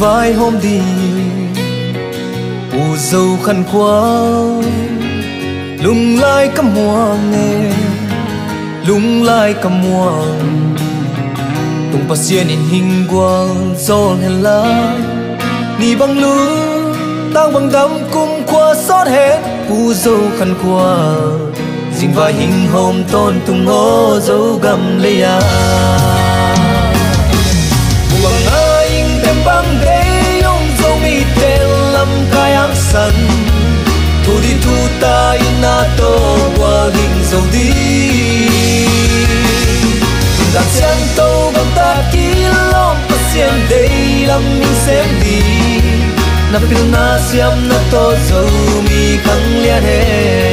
vai hôm đi u dâu khăn quang lung lai cầm muang nghe lung lai cầm muang tung pasien in hình quang zol hèn lai ni băng lu tang băng đắm cung qua xót hết u dâu khăn quang dinh vai hình hôm tôn tung ngô dâu gầm lê à buông ai tem băng đế ông dâu mi tên lâm cai áng sân thu đi thu ta ina tô qua hình dâu đi đàn sen tô gầm ta kỹ lom pasien đây lâm mình xem đi na pil na siam na tô dâu mi khăng liên hệ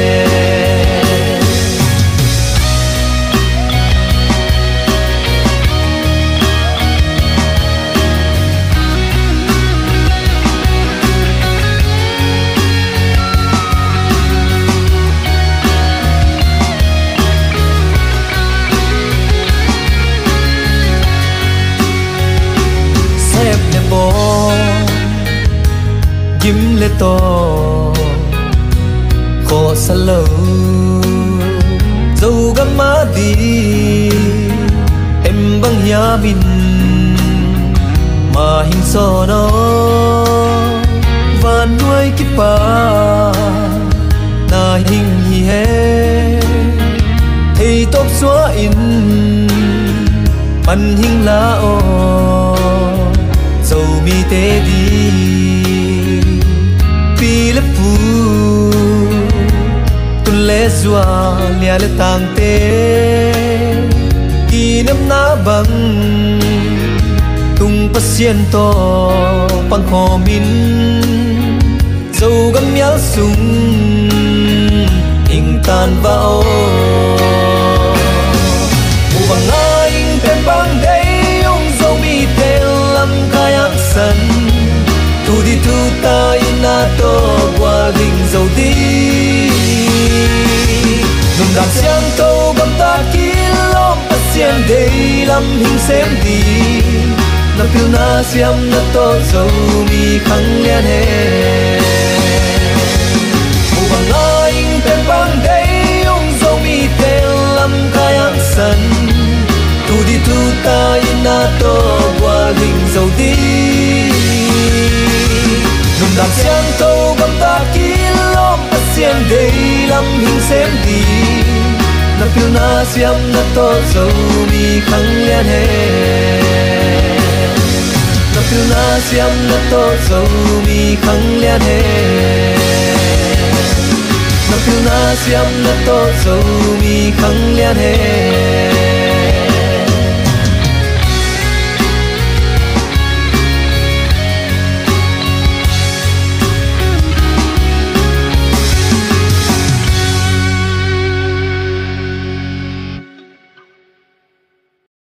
Kim lê to khó xa lâu dâu gắm má đi em băng nhà mình mà hình so nó và nuôi kiếp ba na hình hi he thì tốt xóa in bắn hình lá ô dâu mi tê đi pi le pu tu le zua lia le tang te ki nam na bang tung pasien to pang kho min dâu gam yal sung ing tan bao u bang ai pen bang dei ong dâu mi te lam kai ang san thu đi thu ta ina tô qua hình dầu đi dùng đàn xiang tô gầm ta kỹ lom pasien đây lâm hình xem đi na pil na siam na tô dầu mi khăng liên hệ u bằng anh tên bang đây ông dầu mi tên lâm khai ang sân thu đi thu ta ina tô qua hình dầu đi dùng đàn xiang tô gầm ta kỹ lom pasien đây lâm hình xem đi na pil na siam na tô dâu mi khăng liên hệ na pil na siam na tô dâu mi khăng liên hệ na pil na siam na tô dâu mi khăng liên hệ